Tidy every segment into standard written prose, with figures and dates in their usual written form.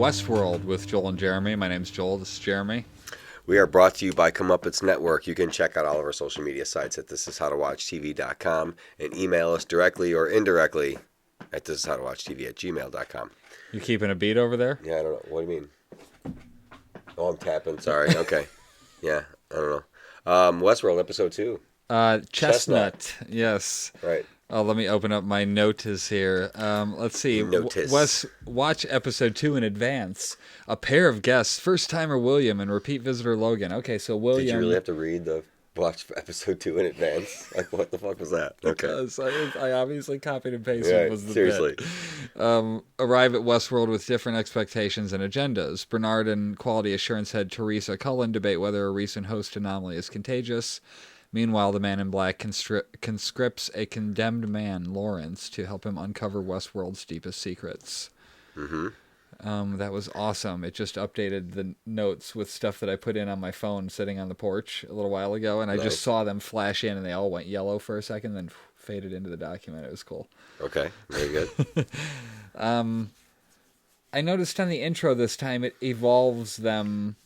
Westworld with Joel and Jeremy. My name's Joel. This is Jeremy. We are brought to you by Comeuppance Network. You can check out all of our social media sites at thisishowtowatchtv.com and email us directly or indirectly at thisishowtowatchtv@gmail.com. You keeping a beat over there? Yeah, I don't know. What do you mean? Oh, I'm tapping. Sorry. Okay. Yeah, I don't know. Westworld, episode 2. Chestnut. Yes. Right. Oh, let me open up my notice here. Let's see. Notice. Watch episode 2 in advance. A pair of guests, first-timer William and repeat visitor Logan. Okay, so William... Did you really have to watch episode 2 in advance? Like, what the fuck was that? Okay. Because I obviously copied and pasted Right, was the seriously. bit. Arrive at Westworld with different expectations and agendas. Bernard and quality assurance head Teresa Cullen debate whether a recent host anomaly is contagious. Meanwhile, the man in black conscripts a condemned man, Lawrence, to help him uncover Westworld's deepest secrets. Mm-hmm. That was awesome. It just updated the notes with stuff that I put in on my phone sitting on the porch a little while ago, and I just saw them flash in, and they all went yellow for a second, then faded into the document. It was cool. Okay, very good. I noticed on the intro this time it evolves them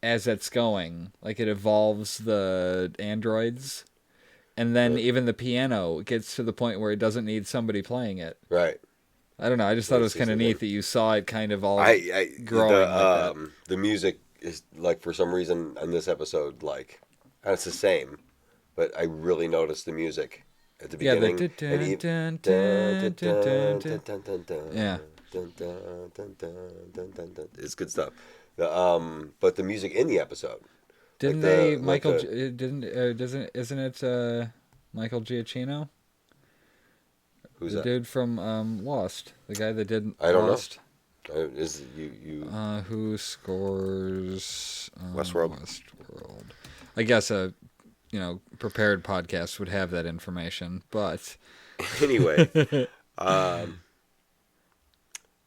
as it's going. Like, it evolves the androids, and then even the piano gets to the point where it doesn't need somebody playing it. Right. I don't know. I just thought it was kind of neat that you saw it kind of all growing. The music is, like, for some reason in this episode, like, and it's the same, but I really noticed the music at the beginning. Yeah. It's good stuff. But the music in the episode. Didn't they? Michael isn't it Michael Giacchino? Who's the that? dude from Lost, the guy that did I don't Lost. know. Is you? Who scores Westworld? I guess a prepared podcast would have that information, but anyway,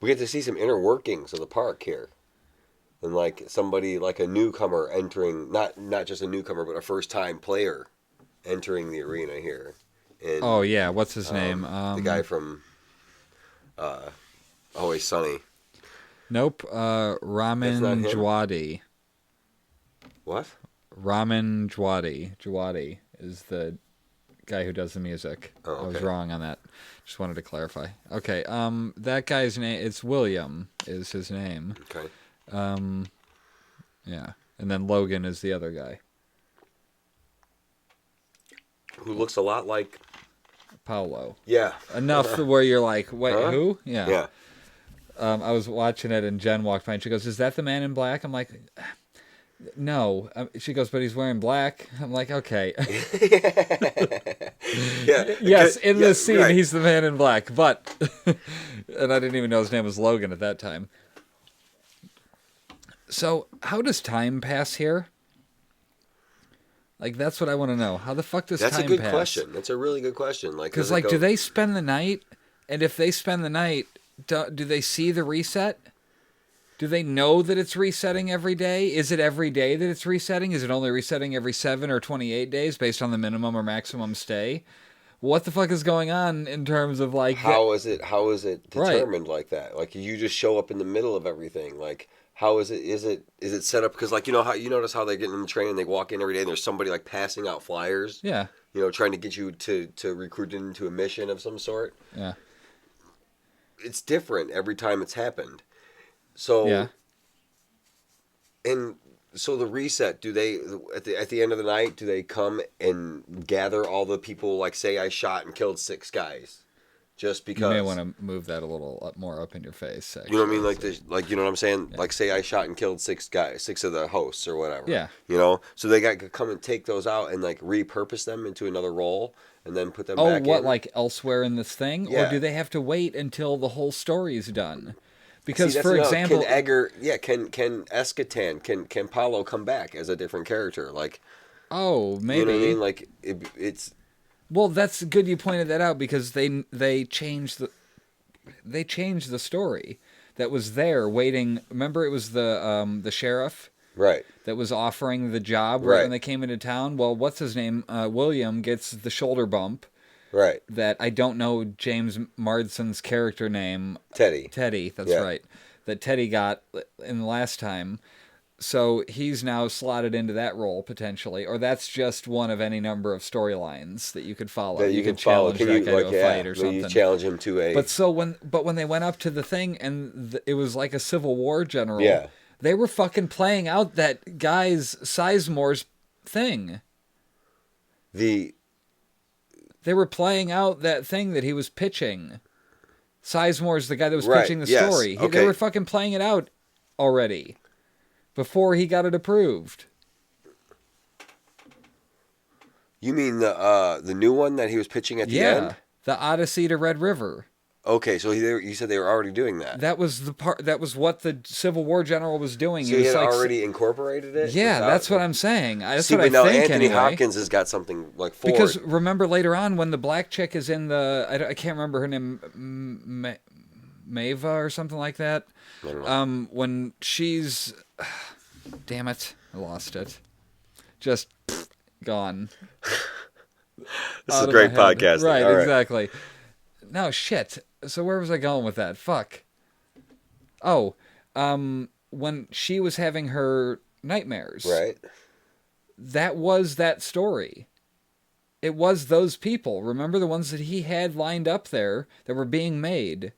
we get to see some inner workings of the park here, and like somebody like a newcomer entering, not just a newcomer, but a first time player entering the arena here. And, oh yeah, what's his name? The guy from Always Sunny. Nope. Ramin Djawadi. What? Ramin Djawadi. Djawadi is the guy who does the music. Oh, okay. I was wrong on that. Just wanted to clarify. Okay. That guy's name, it's William is his name. Okay. Yeah. And then Logan is the other guy. Who looks a lot like Paolo. Yeah. Enough where you're like, wait, who? Yeah. Yeah. I was watching it and Jen walked by and she goes, "Is that the man in black?" I'm like, "No." She goes, "But he's wearing black." I'm like, "Okay." Yeah. Yes, in this scene, right. he's the man in black, but... and I didn't even know his name was Logan at that time. So, how does time pass here? Like, that's what I want to know. How the fuck does time pass? That's a good question. That's a really good question. Like, because, do they spend the night? And if they spend the night, do they see the reset? Do they know that it's resetting every day? Is it every day that it's resetting? Is it only resetting every 7 or 28 days based on the minimum or maximum stay? What the fuck is going on in terms of, like... How is it determined like that? Like, you just show up in the middle of everything. Like, how is it? Is it set up? Because, like, how you notice how they get in the train and they walk in every day and there's somebody, like, passing out flyers? Yeah. Trying to get you to recruit into a mission of some sort? Yeah. It's different every time it's happened. So, yeah. And so the reset, do they, at the end of the night, do they come and gather all the people, like, say I shot and killed 6 guys? Just because. You may want to move that a little more up in your face. Actually. You know what I mean? Like, you know what I'm saying? Yeah. Like, say I shot and killed 6 guys, 6 of the hosts or whatever. Yeah. So they got to come and take those out and, like, repurpose them into another role and then put them back in. Oh, what, like elsewhere in this thing? Yeah. Or do they have to wait until the whole story's done? Because, for example... Can Escatan, can Paulo come back as a different character? Like... Oh, maybe. You know what I mean? Like, it's... Well, that's good you pointed that out because they changed the story that was there waiting. Remember, it was the sheriff, right, that was offering the job right when they came into town. Well, what's his name? William gets the shoulder bump. Right. That I don't know James Marsden's character name. Teddy. That's right. that Teddy got in the last time. So he's now slotted into that role potentially, or that's just one of any number of storylines that you could follow. That you can follow. challenge Can that you guy like to a fight or maybe you something. challenge him to a? But when they went up to the thing and it was like a Civil War general, Yeah. they were fucking playing out that guy's Sizemore's thing. They were playing out that thing that he was pitching. Sizemore's the guy that was pitching the story. Okay. They were fucking playing it out already before he got it approved. You mean the new one that he was pitching at the end? Yeah, the Odyssey to Red River. Okay, so you said they were already doing that. That was the part. That was what the Civil War general was doing. So he had already incorporated it. Yeah, that's what I'm saying. That's See, what I but now think. Anthony anyway. Hopkins has got something like forward. Because remember later on when the black chick is in the I can't remember her name, Maeva or something like that. I don't know. When she's, damn it, I lost it. Just gone. This is great podcasting. Right, All exactly. No, shit. So where was I going with that? Fuck. Oh, when she was having her nightmares. Right. That was that story. It was those people. Remember the ones that he had lined up there that were being made?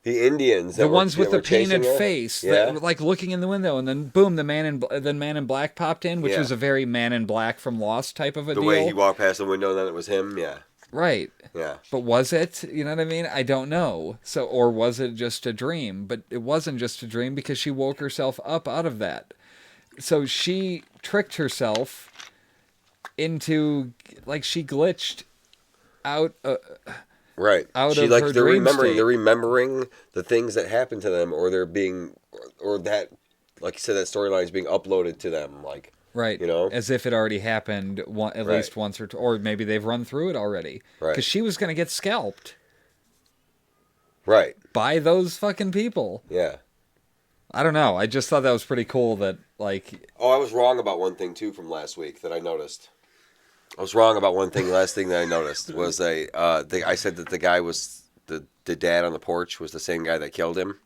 The Indians. The ones with the were chasing painted her? face Yeah. that were like looking in the window, and then boom, the Man in Black popped in, which Yeah. was a very Man in Black from Lost type of a The deal. way he walked past the window and then it was him. Yeah. Right. Yeah. But was it? You know what I mean? I don't know. So, or was it just a dream? But it wasn't just a dream because she woke herself up out of that. So she tricked herself into, like, she glitched out. Right. Out she of like her they're dream remembering. state. They're remembering the things that happened to them, or they're being, or that, like you said, that storyline is being uploaded to them. Like. Right. You know? As if it already happened at least once or maybe they've run through it already. Right. Because she was going to get scalped. Right. By those fucking people. Yeah. I don't know. I just thought that was pretty cool that, like... Oh, I was wrong about one thing, too, from last week that I noticed. I was wrong about one thing. Last thing that I noticed was I said that the guy was, the dad on the porch was the same guy that killed him.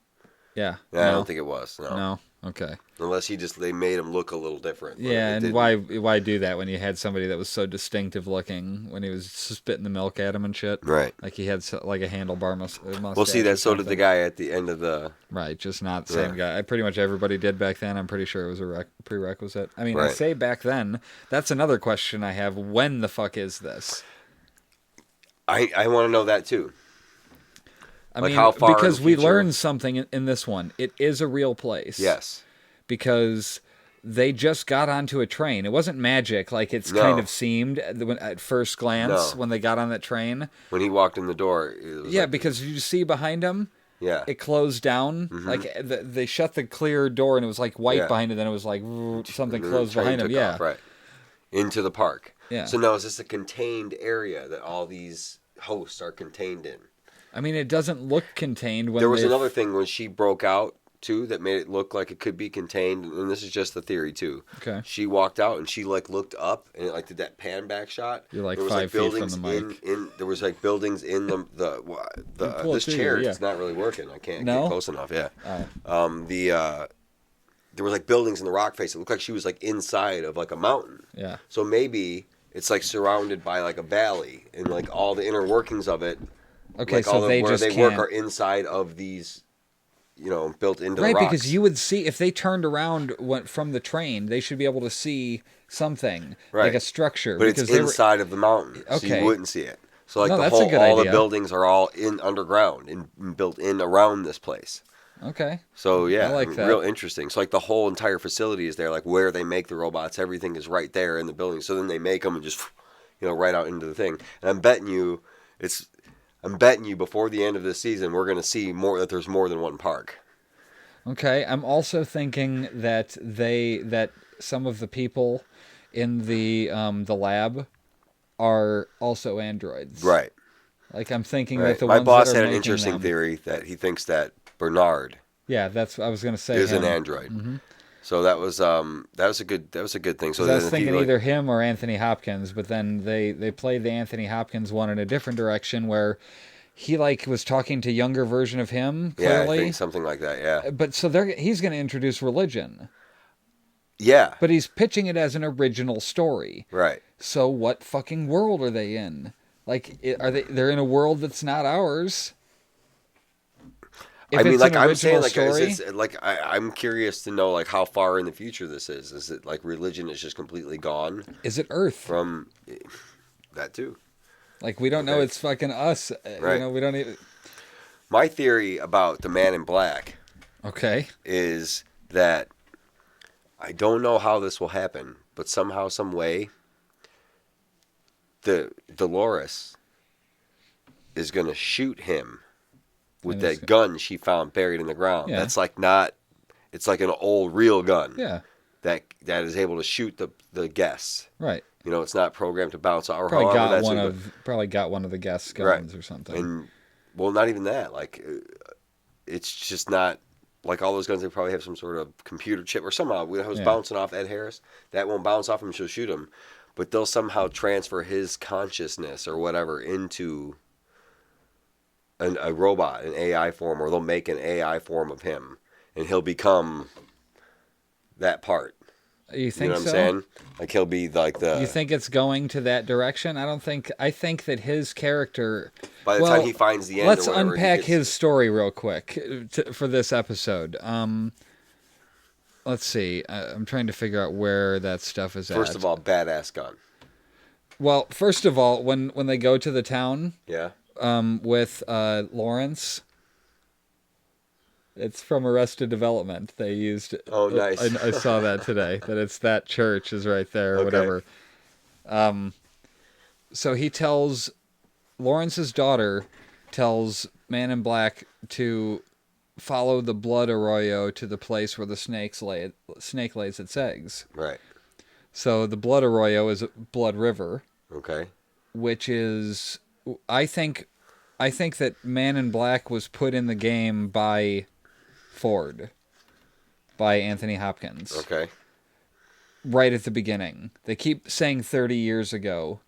Yeah. I don't think it was. No. Okay. Unless they made him look a little different. Yeah, and why do that when you had somebody that was so distinctive looking when he was spitting the milk at him and shit? Right. Like he had like a handlebar mustache. Well, see, that so did the guy at the end of the... Right, just not the same guy. Pretty much everybody did back then. I'm pretty sure it was a prerequisite. I mean, I say back then. That's another question I have. When the fuck is this? I want to know that, too. I like mean, how far because in the we future? learned something in this one. It is a real place. Yes. Because they just got onto a train. It wasn't magic like it's kind of seemed at first glance when they got on that train. When he walked in the door. It was because you see behind him, it closed down. Mm-hmm. Like they shut the clear door and it was like white behind it. Then it was like something closed behind him. Yeah. Off, right. Into the park. Yeah. So now is this a contained area that all these hosts are contained in? I mean, it doesn't look contained. When there was another thing when she broke out, too, that made it look like it could be contained. And this is just the theory, too. Okay. She walked out and she, like, looked up and it, like, did that pan back shot. You're like there was, 5 like, feet buildings from the mic. there was, like, buildings in this chair. It's not really working. I can't get close enough. Yeah. Oh. There was, like, buildings in the rock face. It looked like she was, like, inside of, like, a mountain. Yeah. So maybe it's, like, surrounded by, like, a valley and, like, all the inner workings of it. Okay, like, so they where just they can't... work are inside of these, built into the right, rocks. because you would see if they turned around from the train, they should be able to see something like a structure. But because it's inside of the mountain, so you wouldn't see it. So like all the buildings are all in underground and built in around this place. Okay. So yeah, I like that. Real interesting. So like the whole entire facility is there, like where they make the robots, everything is right there in the building. So then they make them and just, right out into the thing. And I'm betting you before the end of this season, we're going to see that there's more than one park. Okay. I'm also thinking that some of the people in the lab are also androids. Right. Like I'm thinking that the My ones boss that are had an making interesting them, theory that he thinks that Bernard Yeah, that's what I was going to say. is him. an android. Mm-hmm. So that was a good thing. So I was thinking either him or Anthony Hopkins, but then they played the Anthony Hopkins one in a different direction where he like was talking to younger version of him. Yeah, I Clearly, think something like that. Yeah. but so he's going to introduce religion, Yeah. but he's pitching it as an original story. Right. So what fucking world are they in? Like, are they? They're in a world that's not ours. If I mean, it's like an I'm original saying, story, I'm curious to know like how far in the future this is. Is it like religion is just completely gone is it Earth? from that too? Like we don't know Okay. it's fucking us. Right. We don't even. My theory about the Man in Black Okay. is that I don't know how this will happen, but somehow, some way, the Dolores is going to shoot him with And it's- that gun she found buried in the ground. Yeah. That's like not. It's like an old real gun. Yeah. That is able to shoot the guests. Right. You know, it's not programmed to bounce out. Or Probably however got that's one gonna- of probably got one of the guest Right. guns or something. And well, not even that. Like, it's just not like all those guns. They probably have some sort of computer chip or somehow when it was Yeah. bouncing off Ed Harris, that won't bounce off him. She'll shoot him, but they'll somehow transfer his consciousness or whatever into a robot, an AI form, or they'll make an AI form of him, and he'll become that part. You You think know what so? I'm saying? Like he'll be like the. You think it's going to that direction? I think that his character. By the well, time he finds the end, let's or whatever, unpack he gets, his story real quick for this episode. Let's see. I'm trying to figure out where that stuff is at. First of all, badass gun. Well, first of all, when they go to the town, Yeah. with Lawrence, it's from Arrested Development. They used. Oh, nice. I saw that today. That it's that church is right there, or Okay. whatever. So he tells Lawrence's daughter tells Man in Black to follow the blood arroyo to the place where the snake lays its eggs. Right. So the blood arroyo is Blood River, Okay. which is I think that Man in Black was put in the game by Ford, by Anthony Hopkins, Okay. right at the beginning. They keep saying 30 years ago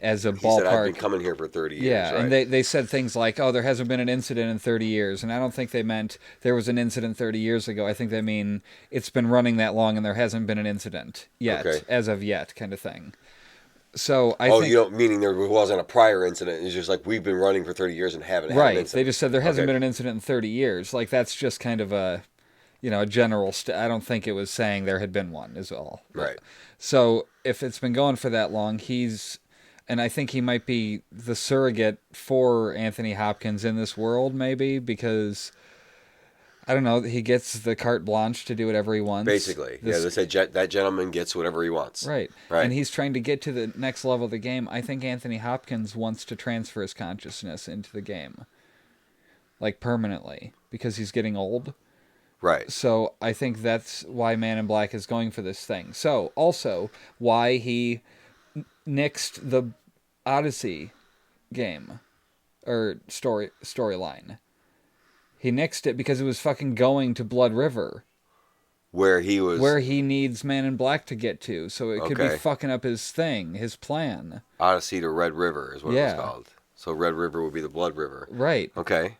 as a He said, I've been ballpark. coming here for 30 years. Yeah, right? and they said things like, oh, there hasn't been an incident in 30 years. And I don't think they meant there was an incident 30 years ago. I think they mean it's been running that long and there hasn't been an incident yet, Okay. as of yet, kind of thing. So I Oh, think... you don't meaning there wasn't a prior incident. It's just like we've been running for 30 years and haven't had an Right. incident. They just said there hasn't Okay. been an incident in 30 years. Like, that's just kind of a general... I don't think it was saying there had been one, is all. Right. So if it's been going for that long, and I think he might be the surrogate for Anthony Hopkins in this world, maybe, because, I don't know, he gets the carte blanche to do whatever he wants. Basically. Yeah, they said that gentleman gets whatever he wants. Right. Right. And he's trying to get to the next level of the game. I think Anthony Hopkins wants to transfer his consciousness into the game. Like, permanently. Because he's getting old. Right. So I think that's why Man in Black is going for this thing. So, also, why he nixed the Odyssey game. Or storyline. He nixed it because it was fucking going to Blood River. Where he was... Where he needs Man in Black to get to. So it could be Okay. fucking up his thing, his plan. Odyssey to Red River is what it Yeah. was called. So Red River would be the Blood River. Right. Okay.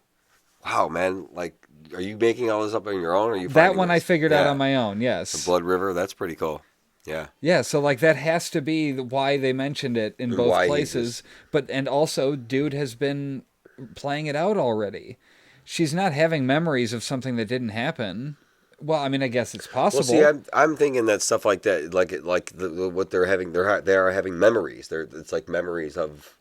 Wow, man. Like, are you making all this up on your own? Or are you That finding one I this? figured out Yeah. on my own, yes. The Blood River, that's pretty cool. Yeah. Yeah, so like that has to be why they mentioned it in And both why he places. And also, dude has been playing it out already. She's not having memories of something that didn't happen. Well, I mean, I guess it's possible. Well, see, I'm thinking that stuff like that, what they're having, they are having memories. It's like memories of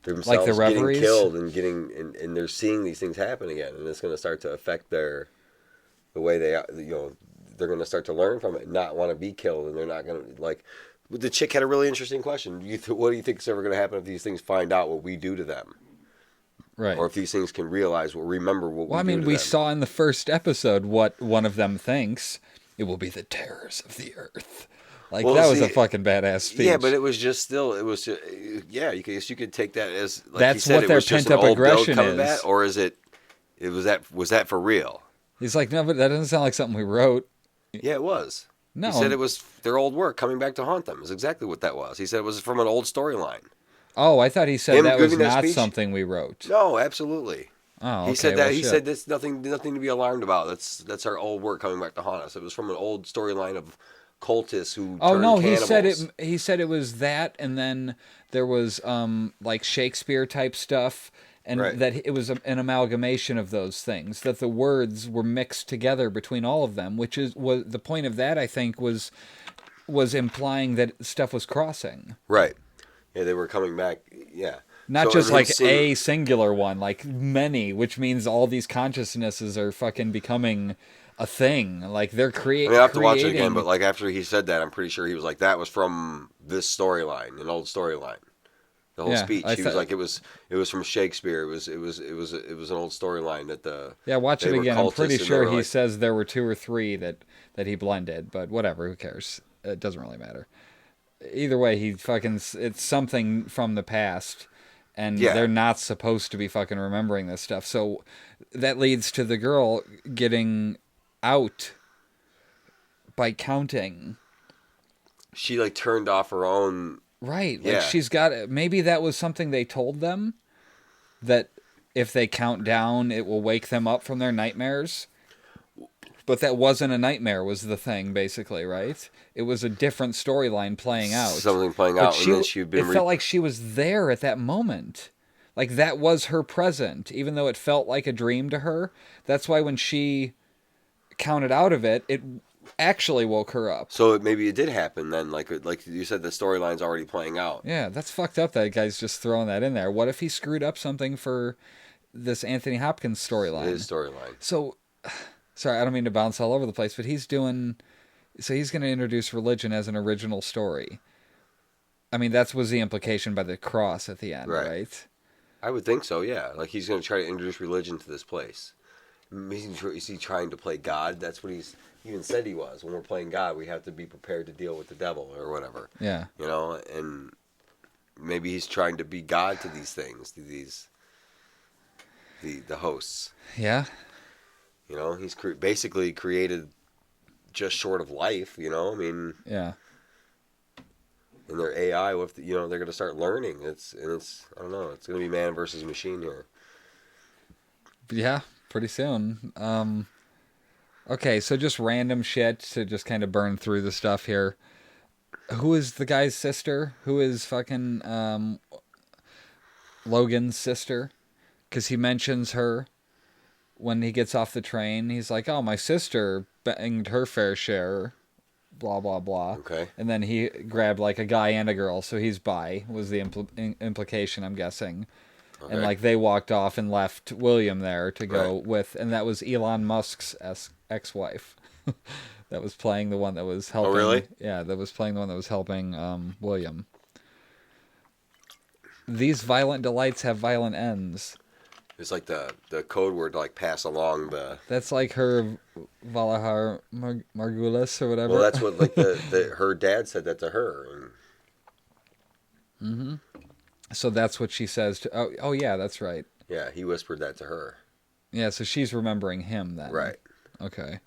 themselves Like the getting reveries? killed and and they're seeing these things happen again, and it's going to start to affect the way they're going to start to learn from it, and not want to be killed, and they're not going to like. The chick had a really interesting question. What do you think is ever going to happen if these things find out what we do to them? Right. Or if these things can remember what Well, I we do mean, to we them. saw in the first episode what one of them thinks. It will be the terrors of the earth. Like, Well, that was see, a fucking badass speech. Yeah, but it was just yeah. You could take that as like That's he said, what it their was just an pent-up old build aggression coming is. back, or was that for real? He's like, no, but that doesn't sound like something we wrote. Yeah, it was. No. He said it was their old work coming back to haunt them. Is exactly what that was. He said it was from an old storyline. Oh, I thought he said Him that was giving that not speech. something we wrote. No, absolutely. Oh, He okay. said Well, that. He shit. said that's nothing to be alarmed about. That's our old work coming back to haunt us. It was from an old storyline of cultists who Oh turned no, he said it. cannibals. He said it was that, and then there was like Shakespeare type stuff, and Right. that it was an amalgamation of those things. That the words were mixed together between all of them, which is was the point of that. I think was implying that stuff was crossing, Right. Yeah, they were coming back. Yeah. not So and just him like seeing a singular one, like many, which means all these consciousnesses are fucking becoming a thing. Like they're I mean, I have to watch it again, creating. but like after he said that, I'm pretty sure he was like, that was from this storyline, an old storyline. The whole Yeah, speech, I he was thought. like, it was from Shakespeare. It was an old storyline that Yeah, watch they it were again. I'm pretty cultists and they sure were he like, says there were two or three that he blended, but whatever. Who cares? It doesn't really matter. Either way, he fucking it's something from the past, and yeah. they're not supposed to be fucking remembering this stuff. So that leads to the girl getting out by counting. She like turned off her own. Right, like Yeah. she's got. Maybe that was something they told them that if they count down, it will wake them up from their nightmares. But that wasn't a nightmare, was the thing, basically, right? It was a different storyline playing out. Something playing But out, and then she'd it been felt like she was there at that moment. Like that was her present, even though it felt like a dream to her. That's why when she counted out of it, it actually woke her up. so maybe it did happen then. Like you said, the storyline's already playing out. Yeah, that's fucked up that guy's just throwing that in there. What if he screwed up something for this Anthony Hopkins His storyline? storyline. So, sorry, I don't mean to bounce all over the place, but he's doing. So he's going to introduce religion as an original story. I mean, that was the implication by the cross at the end, Right. right? I would think so. Yeah. Like he's going to try to introduce religion to this place. Is he trying to play God? That's what he even said he was. When we're playing God, we have to be prepared to deal with the devil or whatever. Yeah. You know, and maybe he's trying to be God to these things, to the hosts. Yeah. You know, he's basically created just short of life. You know, I mean, Yeah. in their AI, with they're going to start learning. It's I don't know. It's going to be man versus machine here. Yeah, pretty soon. Okay, so just random shit to just kind of burn through the stuff here. Who is the guy's sister? Who is fucking Logan's sister? Because he mentions her when he gets off the train. He's like, "Oh, my sister banged her fair share." Blah blah blah. Okay. And then he grabbed like a guy and a girl, so he's bi. Was the implication? I'm guessing. Okay. And like they walked off and left William there to go Right. with, and that was Elon Musk's ex-wife. That was playing the one that was helping. Oh, really? Yeah, that was playing the one that was helping William. These violent delights have violent ends. It's like the code word to like pass along the. That's like her Valahar Margulis or whatever. Well, that's what like her dad said that to her. And So that's what she says to. Oh yeah, that's right. yeah, he whispered that to her. Yeah, so she's remembering him then. Right. Okay.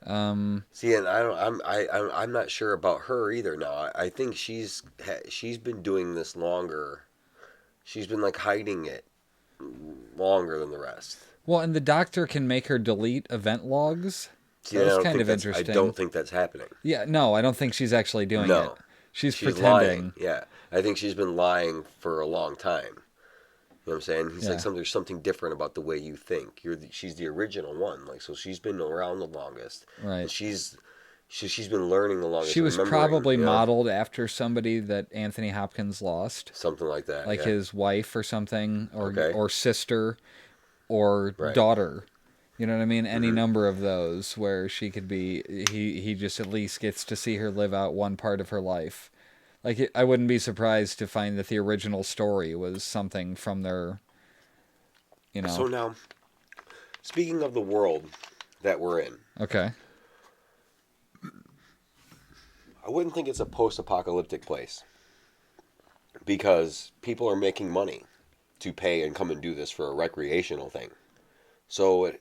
See, and I don't. I'm not sure about her either. Now, I think she's been doing this longer. She's been like hiding it longer than the rest. Well, and the doctor can make her delete event logs. See, That I was don't kind think of that's- interesting. I don't think that's happening. Yeah, no, I don't think she's actually doing No. it. She's She's pretending. lying. Yeah, I think she's been lying for a long time. You know what I'm saying? He's Yeah. like, there's something different about the way you think. She's the original one. Like, so she's been around the longest. Right. And she's been learning the longest. She was remembering, probably you know? modeled after somebody that Anthony Hopkins lost, Something like that. like yeah. his wife or something, or Okay. or sister, or Right. daughter. You know what I mean? Any Mm-hmm. number of those where she could be. He just at least gets to see her live out one part of her life. Like I wouldn't be surprised to find that the original story was something from their. You know. So now, speaking of the world that we're in, Okay. I wouldn't think it's a post-apocalyptic place because people are making money to pay and come and do this for a recreational thing. So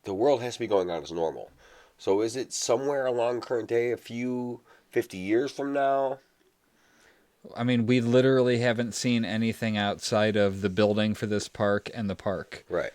the world has to be going on as normal. So is it somewhere along current day, a few 50 years from now? I mean, we literally haven't seen anything outside of the building for this park and the park. Right.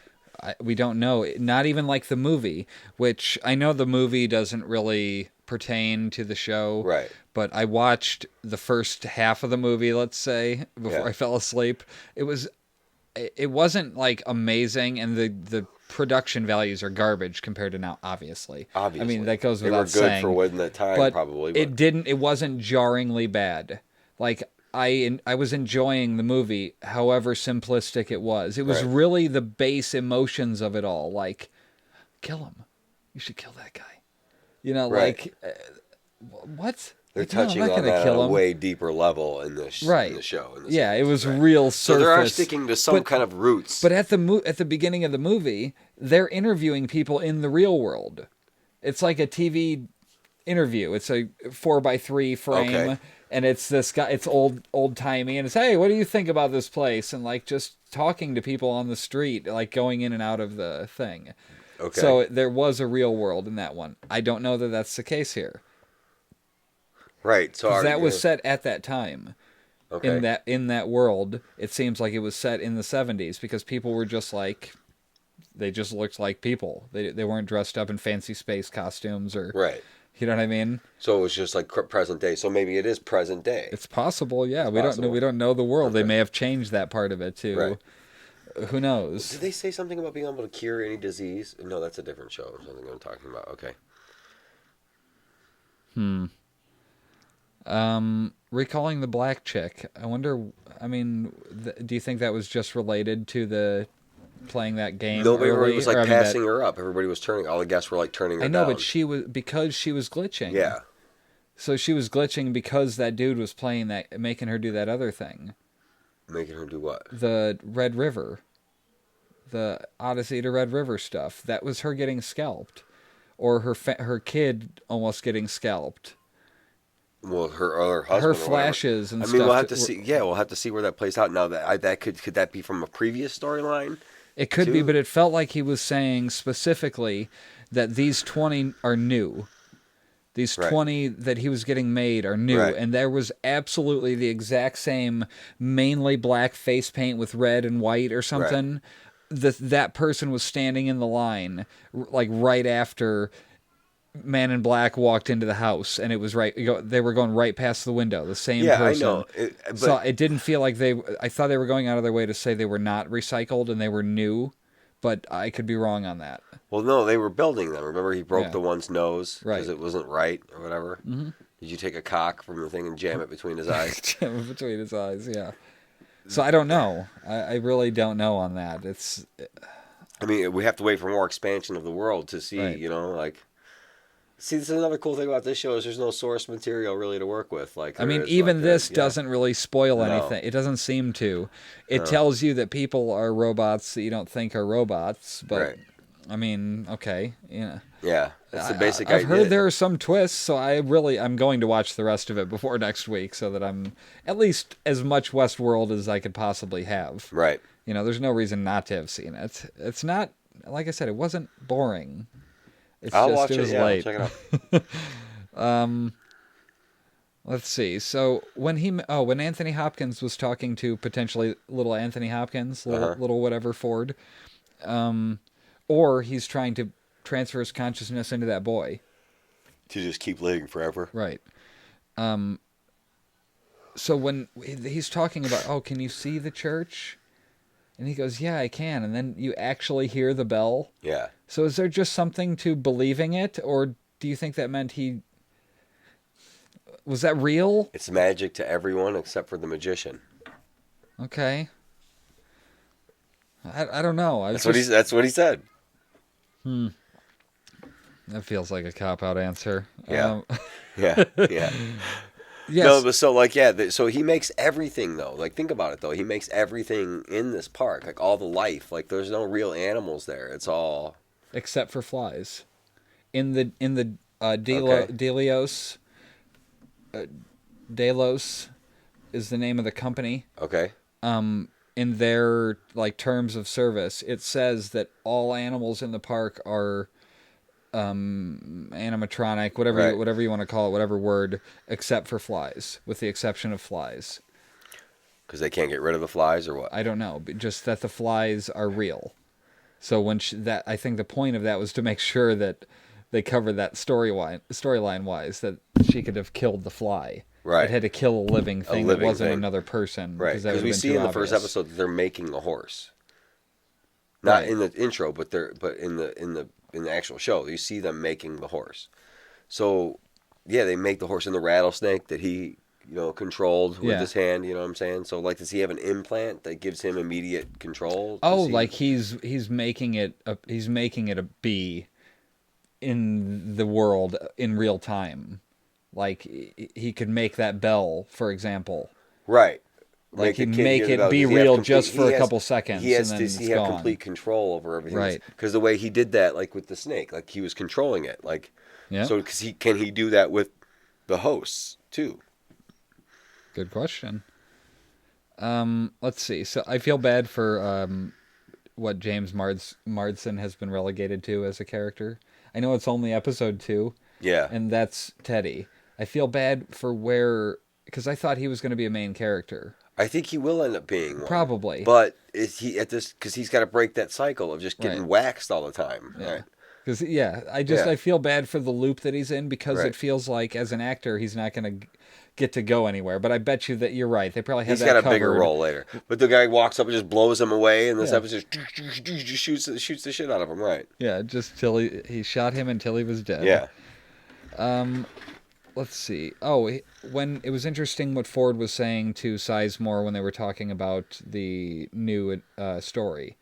We don't know. Not even like the movie, which I know the movie doesn't really pertain to the show. Right. But I watched the first half of the movie, let's say, before I fell asleep. It wasn't like amazing, and the production values are garbage compared to now, obviously. I mean, that goes without saying. They were good for when the time, but probably. But it wasn't jarringly bad. Like, I was enjoying the movie, however simplistic it was. It was really the base emotions of it all. Like, kill him. You should kill that guy. You know, like, what? They're like, touching on that on a way deeper level in the show. In the series, it was real surface. So they are sticking to some kind of roots. But at the beginning of the movie, they're interviewing people in the real world. It's like a TV interview. It's a 4x3 frame, and it's this guy. It's old timey, and it's, hey, what do you think about this place? And like just talking to people on the street, like going in and out of the thing. Okay. So there was a real world in that one. I don't know that that's the case here. Right. So that was set at that time. Okay. In that world, it seems like it was set in the 70s because people were just like, they just looked like people. They weren't dressed up in fancy space costumes or you know what I mean? So it was just like present day. So maybe it is present day. It's possible, yeah. We don't know the world. They may have changed that part of it too. Right. Who knows? Did they say something about being able to cure any disease? No, that's a different show. Something I'm talking about. Okay. Recalling the black chick. I wonder. I mean, do you think that was just related to the playing that game? Nobody was like passing her up. Everybody was turning. All the guests were like turning her down. I know, but she was because she was glitching. Yeah. So she was glitching because that dude was playing that, making her do that other thing. Making her do what? The Red River. The Odyssey to Red River stuff. That was her getting scalped, or her kid almost getting scalped. Well, her other husband. Her flashes and stuff. I mean, we'll have to see. Yeah, we'll have to see where that plays out. Now that could that be from a previous storyline? It could be, but it felt like he was saying specifically that these 20 are new. These 20 that he was getting made are new, and there was absolutely the exact same, mainly black face paint with red and white or something. That person was standing in the line, like right after Man in Black walked into the house, and it was they were going right past the window. The same person. I know. So it didn't feel like I thought they were going out of their way to say they were not recycled and they were new, but I could be wrong on that. Well, no, they were building them. Remember, he broke the one's nose because it wasn't right or whatever. Mm-hmm. Did you take a cock from the thing and jam it between his eyes? Jam it between his eyes, yeah. So I don't know. I really don't know on that. I mean, we have to wait for more expansion of the world to see. You know, like. See, this is another cool thing about this show is there's no source material really to work with. Like, I mean, even this doesn't really spoil anything. It doesn't seem to. It tells you that people are robots that you don't think are robots. But I mean, okay, yeah. Yeah, that's the basic idea. I've heard there are some twists, so I'm going to watch the rest of it before next week, so that I'm at least as much Westworld as I could possibly have. Right. You know, there's no reason not to have seen it. It's not, like I said, it wasn't boring. I'll watch it. Yeah, I'll check it out. Let's see. So when Anthony Hopkins was talking to potentially little Anthony Hopkins, little whatever Ford, or he's trying to transfer his consciousness into that boy to just keep living forever. Right. So when he's talking about, can you see the church? And he goes, yeah, I can. And then you actually hear the bell. Yeah. So is there just something to believing it? Or do you think that meant was that real? It's magic to everyone except for the magician. Okay. I don't know. That's what he said. That feels like a cop-out answer. Yeah. Yeah. Yes. No, but so he makes everything though. Like, think about it though. He makes everything in this park, like all the life. Like, there's no real animals there. It's all except for flies. In the Delos. Delos is the name of the company. Okay. In their terms of service, it says that all animals in the park are animatronic, Right. whatever you want to call it, whatever word, except for flies, with the exception of flies. Because they can't get rid of the flies or what? I don't know, but just that the flies are real. So that I think the point of that was to make sure that they covered that storyline wise that she could have killed the fly. Right. It had to kill a living thing that living wasn't thing. another person. Right. That Because would we have been see too in the obvious. first episode that they're making a horse. Not Right. in the intro, but in the actual show. You see them making the horse. So yeah, they make the horse in the rattlesnake that he controlled with his hand. You know what I'm saying? So like, does he have an implant that gives him immediate control? Oh, like he's making it a bee in the world in real time. Like he could make that bell, for example. right. Like the he kid make hear the it bell, be 'cause he has real complete- just for he a has- couple seconds, He has and to then it's have gone. complete control over everything. Right. Because the way he did that, like with the snake, like he was controlling it. Like, Yeah. so because can he do that with the hosts too? Good question. Let's see. So I feel bad for what James Marsden has been relegated to as a character. I know it's only episode 2, Yeah. and that's Teddy. I feel bad for because I thought he was going to be a main character. I think he will end up being one. Probably. But is he at this? Because he's got to break that cycle of just getting Right. waxed all the time. Yeah. Right. Because I feel bad for the loop that he's in because Right. it feels like as an actor he's not going to get to go anywhere. But I bet you that you're right. They probably have He's that got a covered. bigger role later. But the guy walks up and just blows him away, and this Yeah. episode just shoots the shit out of him. Right. Yeah, just till he shot him until he was dead. Yeah. Let's see. Oh, when it was interesting what Ford was saying to Sizemore when they were talking about the new story.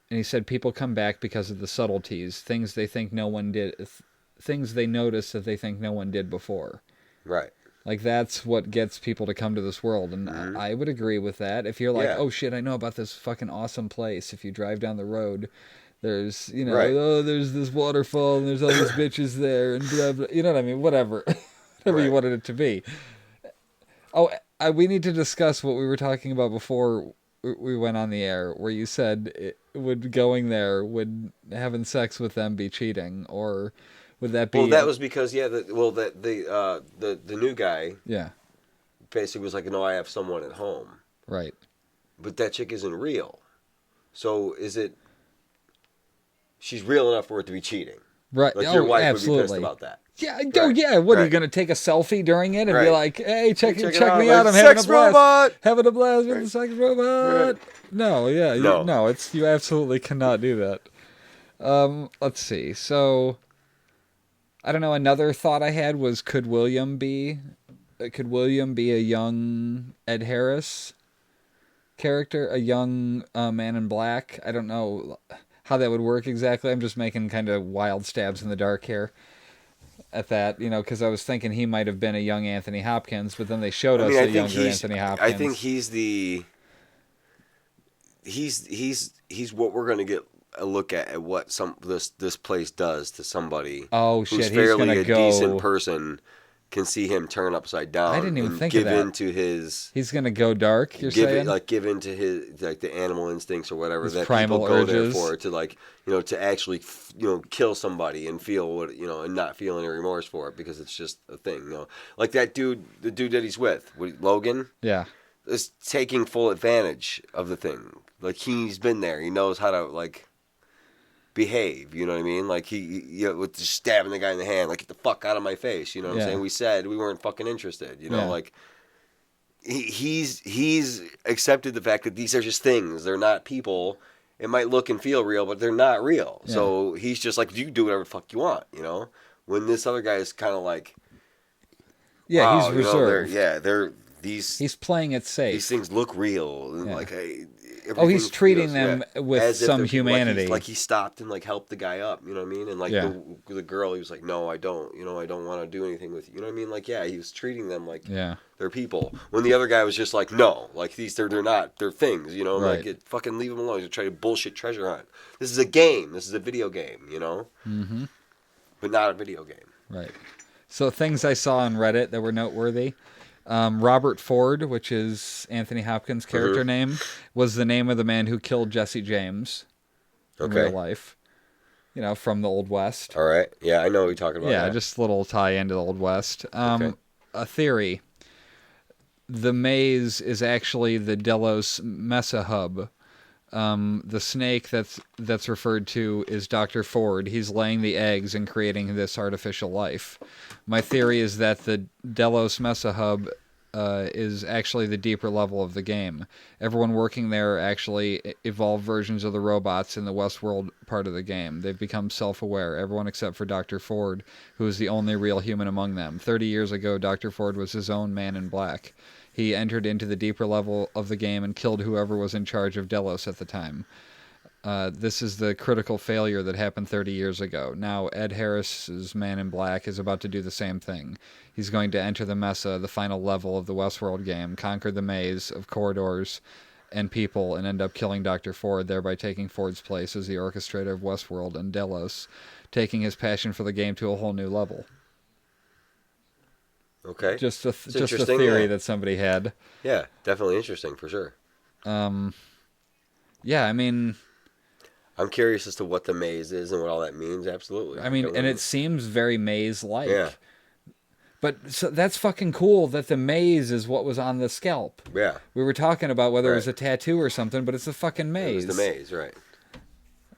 And he said people come back because of the subtleties, things they think no one did, things they notice that they think no one did before. Right. Like that's what gets people to come to this world, and I would agree with that. If you're like, Yeah. oh shit, I know about this fucking awesome place. If you drive down the road, there's Right. there's this waterfall and there's all these bitches there and blah blah. You know what I mean? Whatever, whatever you Right. wanted it to be. Oh, we need to discuss what we were talking about before we went on the air, where you said would having sex with them be cheating, or would that be? Well, that was because the new guy yeah, basically was like, no, I have someone at home, right. but that chick isn't real. So is it? She's real enough for it to be cheating. Right. Like your wife absolutely. would be pissed about that. Yeah. Right. Oh, yeah. What are you Right. going to take a selfie during it and be Right. like, "Hey, check it me out. out! I'm Like, having sex a blast, robot!" having a blast with Right. the sex robot." Right. No, yeah, No. no. You absolutely cannot do that. Let's see. So, I don't know. Another thought I had was, could William be a young Ed Harris character, a young Man in Black? I don't know how that would work exactly. I'm just making kind of wild stabs in the dark here at that, because I was thinking he might have been a young Anthony Hopkins, but then they showed us a younger Anthony Hopkins. I think he's what we're going to get a look at what this place does to somebody. Oh, who's shit, he's fairly gonna a go- decent person can see him turn upside down. I didn't even and think of give that. into his He's gonna go dark. You're saying? give into his the animal instincts or whatever His that primal people go there urges. for to actually kill somebody and feel what and not feel any remorse for it because it's just a thing. Like that dude, the dude that he's with, Logan. Yeah. Is taking full advantage of the thing. Like he's been there. He knows how to behave. You know what I mean? Like he with just stabbing the guy in the hand. Like, get the fuck out of my face. You know what I'm saying? We said we weren't fucking interested. Yeah. Like he's accepted the fact that these are just things. They're not people. It might look and feel real, but they're not real. Yeah. So he's just like, you do whatever the fuck you want. When this other guy is kind of like, Yeah, wow, he's reserved. they're these. He's playing it safe. These things look real, and Yeah. hey. Oh, he's treating feels, them with as if some they're people. humanity. Like he stopped and helped the guy up. You know what I mean? And Yeah. the girl, he was like, "No, I don't. I don't want to do anything with you." You know what I mean? Like, yeah, he was treating them like they're people. When the other guy was just like, "No, like they're not. They're things." Right. Like fucking leave them alone. You're trying to bullshit treasure hunt. This is a game. This is a video game. Mm-hmm. But not a video game. Right. So things I saw on Reddit that were noteworthy. Robert Ford, which is Anthony Hopkins' character name, was the name of the man who killed Jesse James in real life. from the Old West. All right. Yeah, I know what you're talking about. Yeah, Yeah. just a little tie into the Old West. Okay. A theory. The maze is actually the Delos Mesa hub. The snake that's referred to is Dr. Ford. He's laying the eggs and creating this artificial life. My theory is that the Delos Mesa hub is actually the deeper level of the game. Everyone working there actually evolved versions of the robots in the Westworld part of the game. They've become self-aware, everyone except for Dr. Ford, who is the only real human among them. 30 years ago, Dr. Ford was his own man in black. He entered into the deeper level of the game and killed whoever was in charge of Delos at the time. This is the critical failure that happened 30 years ago. Now, Ed Harris's Man in Black is about to do the same thing. He's going to enter the Mesa, the final level of the Westworld game, conquer the maze of corridors and people, and end up killing Dr. Ford, thereby taking Ford's place as the orchestrator of Westworld and Delos, taking his passion for the game to a whole new level. Okay. Just a It's just a interesting, theory yeah. that somebody had. Yeah, definitely interesting for sure. Yeah, I mean, I'm curious as to what the maze is and what all that means. Absolutely. and it seems very maze-like. Yeah. But so that's fucking cool that the maze is what was on the scalp. Yeah. We were talking about whether it was a Right. tattoo or something, but it's a fucking It maze. was the maze, right?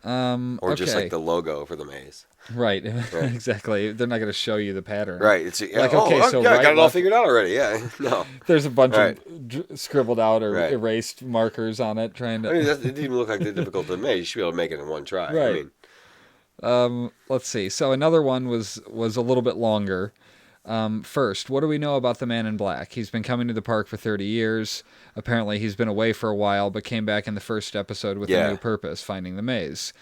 Or Okay. just like the logo for the maze. Right. Exactly. They're not going to show you the pattern. Right. It's Like, okay, so yeah, I right, got it all left- figured out already. Yeah. No. There's a bunch Right. of scribbled out or Right. erased markers on it trying to... I mean, it didn't even look like that difficult to make. You should be able to make it in one try. Right. I mean, Let's see. So another one was a little bit longer. First, what do we know about the Man in Black? He's been coming to the park for 30 years. Apparently, he's been away for a while, but came back in the first episode with a new purpose, finding the maze.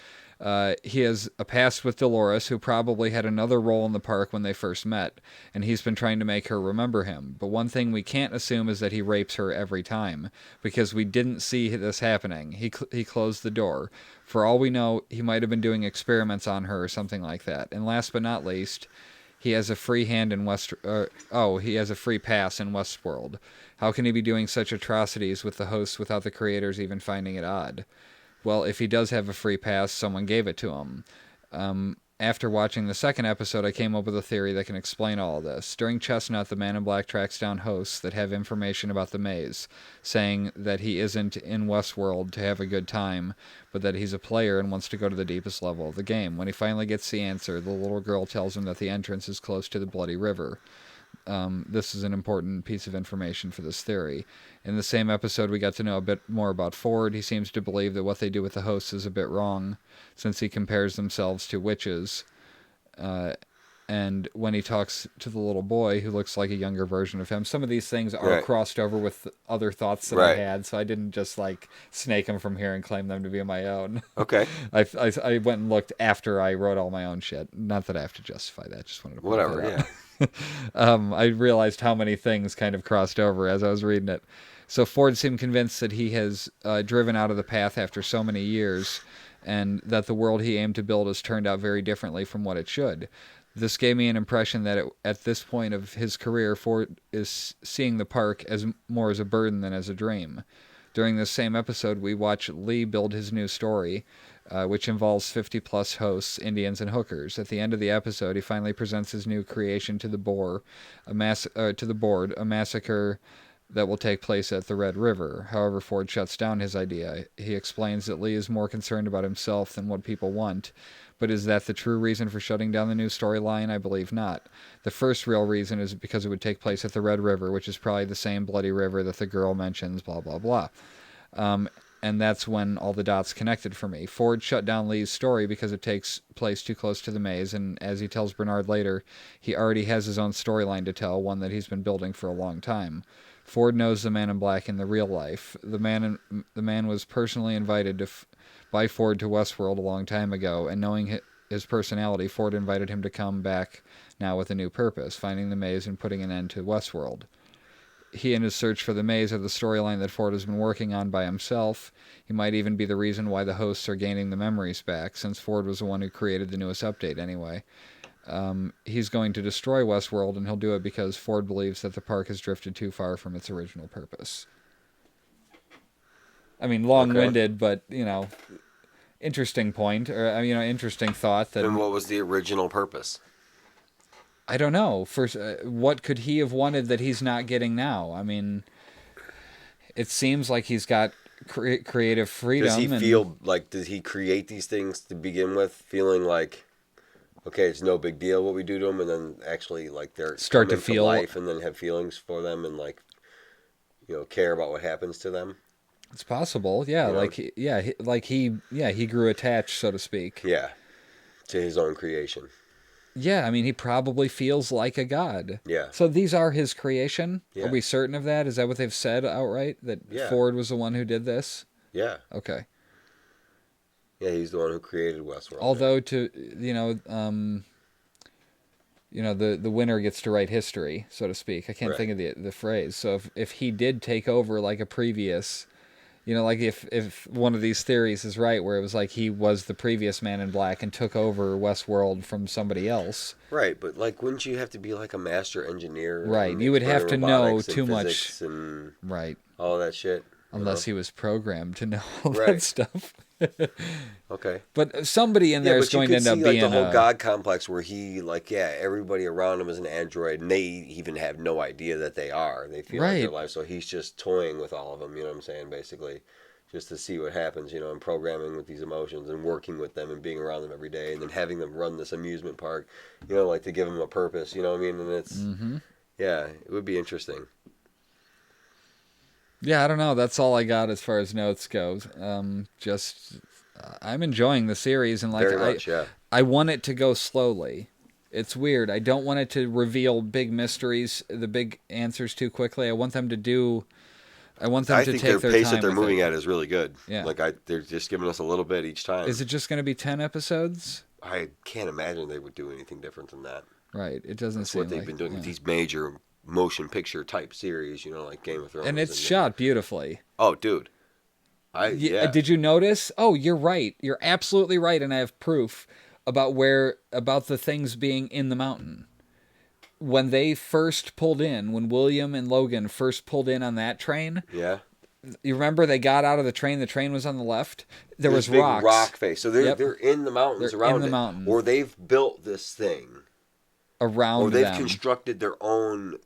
He has a past with Dolores, who probably had another role in the park when they first met, and he's been trying to make her remember him. But one thing we can't assume is that he rapes her every time, because we didn't see this happening. He closed the door. For all we know, he might have been doing experiments on her or something like that. And last but not least, he has a free hand in he has a free pass in Westworld. How can he be doing such atrocities with the hosts without the creators even finding it odd? Well, if he does have a free pass, someone gave it to him. After watching the second episode, I came up with a theory that can explain all of this. During Chestnut, the Man in Black tracks down hosts that have information about the maze, saying that he isn't in Westworld to have a good time, but that he's a player and wants to go to the deepest level of the game. When he finally gets the answer, the little girl tells him that the entrance is close to the Bloody River. This is an important piece of information for this theory. In the same episode, we got to know a bit more about Ford. He seems to believe that what they do with the hosts is a bit wrong, since he compares themselves to witches. And when he talks to the little boy, who looks like a younger version of him, some of these things are crossed over with other thoughts that I had, so I didn't just like snake them from here and claim them to be my own. okay. I went and looked after I wrote all my own shit. Not that I have to justify that. Just wanted to point that out. I realized how many things kind of crossed over as I was reading it. So Ford seemed convinced that he has driven out of the path after so many years, and that the world he aimed to build has turned out very differently from what it should. This gave me an impression that at this point of his career, Ford is seeing the park as more as a burden than as a dream. During this same episode, we watch Lee build his new story, which involves 50-plus hosts, Indians, and hookers. At the end of the episode, he finally presents his new creation to the board, a massacre that will take place at the Red River. However, Ford shuts down his idea. He explains that Lee is more concerned about himself than what people want. But is that the true reason for shutting down the new storyline? I believe not. The first real reason is because it would take place at the Red River, which is probably the same bloody river that the girl mentions, blah, blah, blah. And that's when all the dots connected for me. Ford shut down Lee's story because it takes place too close to the maze, and as he tells Bernard later, he already has his own storyline to tell, one that he's been building for a long time. Ford knows the Man in Black in the real life. The man was personally invited by Ford to Westworld a long time ago, and knowing his personality, Ford invited him to come back now with a new purpose, finding the maze and putting an end to Westworld. He and his search for the maze are the storyline that Ford has been working on by himself. He might even be the reason why the hosts are gaining the memories back, since Ford was the one who created the newest update anyway. He's going to destroy Westworld, and he'll do it because Ford believes that the park has drifted too far from its original purpose. I mean, long-winded, but, interesting point, or interesting thought. That And what was the original purpose? I don't know. First, what could he have wanted that he's not getting now? I mean, it seems like he's got creative freedom. Does he feel like, did he create these things to begin with, feeling like, okay, it's no big deal what we do to them, and then actually like they're start to coming feel life, and then have feelings for them, and like, care about what happens to them? It's possible, yeah. He grew attached, so to speak. Yeah, to his own creation. Yeah, I mean, he probably feels like a god. Yeah. So these are his creation? Yeah. Are we certain of that? Is that what they've said outright? That Ford was the one who did this? Yeah. Okay. Yeah, he's the one who created Westworld. Although, the winner gets to write history, so to speak. I can't think of the phrase. So if he did take over like a previous... like if one of these theories is right, where it was like he was the previous Man in Black and took over Westworld from somebody else. Right, but like, wouldn't you have to be like a master engineer? Right, you would have to know too much. And right. All that shit. Unless he was programmed to know all that stuff. Okay. But somebody in there is going to end up being the whole God complex where he, everybody around him is an android, and they even have no idea that they are. They feel like their life, so he's just toying with all of them, you know what I'm saying, basically, just to see what happens, and programming with these emotions and working with them and being around them every day, and then having them run this amusement park, to give them a purpose, you know what I mean? And it's, yeah, it would be interesting. Yeah, I don't know. That's all I got as far as notes goes. I'm enjoying the series, and very much, I want it to go slowly. It's weird. I don't want it to reveal big mysteries, the big answers too quickly. I want them to do. I want them to take their time. I think their pace that they're moving at is really good. Yeah, they're just giving us a little bit each time. Is it just going to be 10 episodes? I can't imagine they would do anything different than that. Right. It doesn't seem what they've been doing with these major motion picture type series, like Game of Thrones. And it's shot beautifully. Oh, dude. Did you notice? Oh, you're right. You're absolutely right, and I have proof about the things being in the mountain. When they first pulled in, when William and Logan first pulled in on that train. Yeah. You remember they got out of the train was on the left. There's was big rocks. Rock face. So they're in the mountains around it. Mountain. Or they've built this thing around them. Or they've constructed their own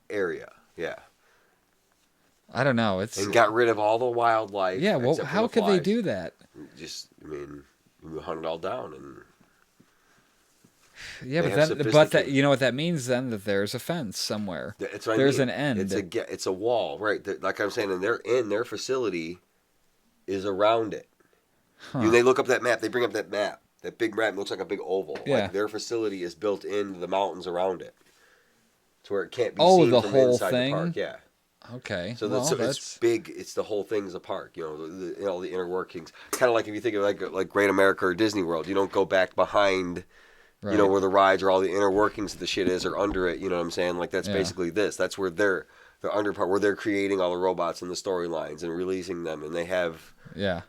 area. Yeah. I don't know. And got rid of all the wildlife. Yeah, well, how could they do that? You hunt it all down and. Yeah, but you know what that means then? That there's a fence somewhere. There's an end. It's a wall, right? Like I'm saying, and their facility is around it. Huh. They look up that map. They bring up that map. That big map looks like a big oval. Yeah. Like their facility is built into the mountains around it, to where it can't be seen from inside the park. Yeah. Okay. So, it's big. It's the whole thing's a park. All the inner workings. Kind of like if you think of like Great America or Disney World. You don't go back behind. Right. Where the rides or all the inner workings of the shit is, or under it. You know what I'm saying? Like that's basically this. That's where the under part where they're creating all the robots and the storylines and releasing them, and they have. Yeah.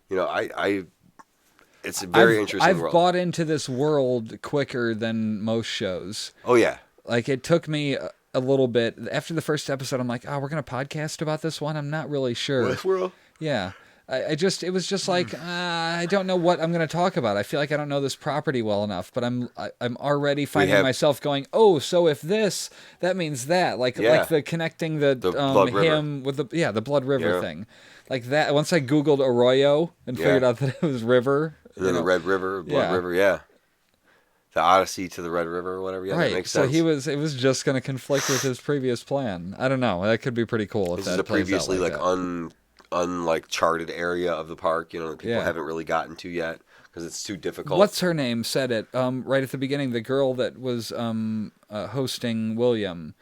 It's a very interesting world. I've bought into this world quicker than most shows. Oh yeah. Like it took me a little bit after the first episode. I'm like, we're gonna podcast about this one. I'm not really sure. Westworld. Yeah. It was just like I don't know what I'm going to talk about. I feel like I don't know this property well enough, but I'm already finding myself going, so if this, that means that, like the connecting the him with the Blood River thing, like that. Once I Googled Arroyo and figured out that it was river, and then the Red River, Blood River, the Odyssey to the Red River or whatever. Yeah, right. That makes sense. So it was just going to conflict with his previous plan. I don't know. That could be pretty cool. This is a previously unlike charted area of the park, that people haven't really gotten to yet because it's too difficult. What's her name said it right at the beginning, the girl that was hosting William.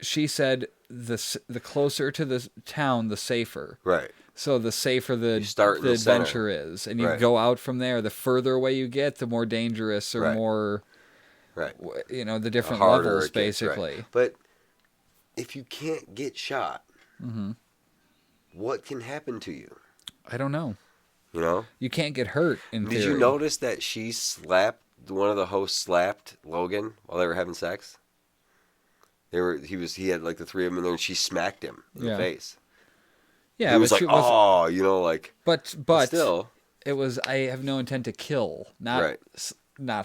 She said the closer to the town, the safer. Right. So the safer the adventure is, and you go out from there. The further away you get, the more dangerous or more, the different levels, basically. Right. But if you can't get shot, what can happen to you? I don't know. You can't get hurt. Did you notice that one of the hosts slapped Logan while they were having sex? He had like the three of them in there, and she smacked him in the face. Yeah, he was like, but But still, it was, I have no intent to kill, not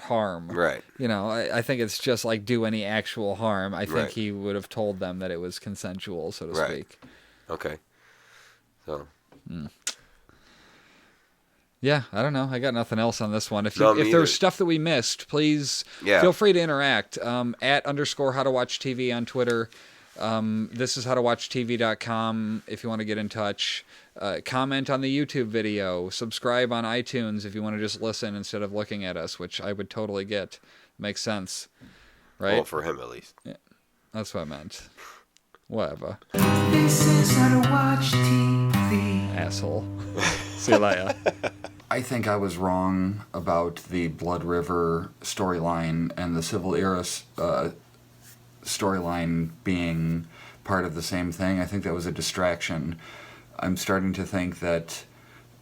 harm. Right. You know, I think it's just like do any actual harm. I think Right. he would have told them that it was consensual, so to speak. Okay. So. Yeah, I don't know. I got nothing else on this one. If No, if me there's either. stuff that we missed, please feel free to interact. At _ how to watch TV on Twitter. This is howtowatchtv.com if you want to get in touch. Comment on the YouTube video. Subscribe on iTunes if you want to just listen instead of looking at us, which I would totally get. Makes sense. Right? Well, for him at least. Yeah, that's what I meant. Whatever. This is how to watch TV. Asshole. See you later. I think I was wrong about the Blood River storyline and the Civil Era storyline being part of the same thing. I think that was a distraction. I'm starting to think that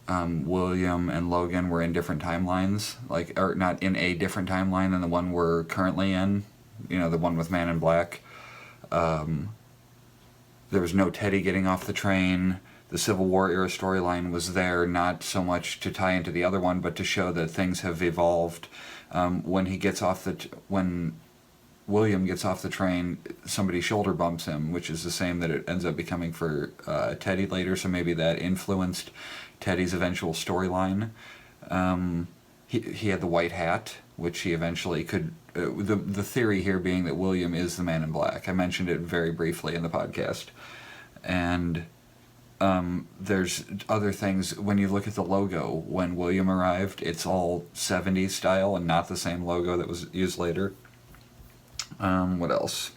William and Logan were in different timelines, or not in a different timeline than the one we're currently in. You know, the one with Man in Black. There was no Teddy getting off the train. The Civil War era storyline was there not so much to tie into the other one, but to show that things have evolved. When William gets off the train, somebody shoulder bumps him, which is the same that it ends up becoming for Teddy later. So maybe that influenced Teddy's eventual storyline. He had the white hat, which he eventually could. The theory here being that William is the Man in Black. I mentioned it very briefly in the podcast, and. There's other things. When you look at the logo, when William arrived, it's all 70s style and not the same logo that was used later. What else?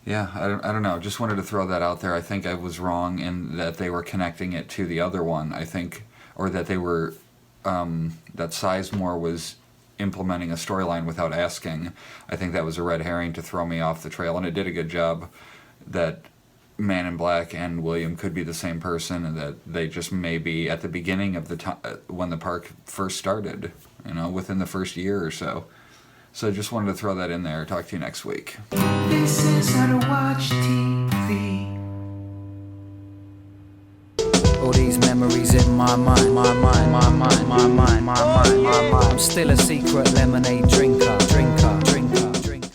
Yeah, I don't know. Just wanted to throw that out there. I think I was wrong in that they were connecting it to the other one. I think, or that they were, that Sizemore was implementing a storyline without asking. I think that was a red herring to throw me off the trail, and it did a good job that Man in Black and William could be the same person, and that they just may be at the beginning of the time when the park first started, you know, within the first year or so. So just wanted to throw that in there. Talk to you next week. This is how to watch TV. All these memories in my mind, my mind, my mind, my mind, my mind, my mind. I'm still a secret lemonade drinker.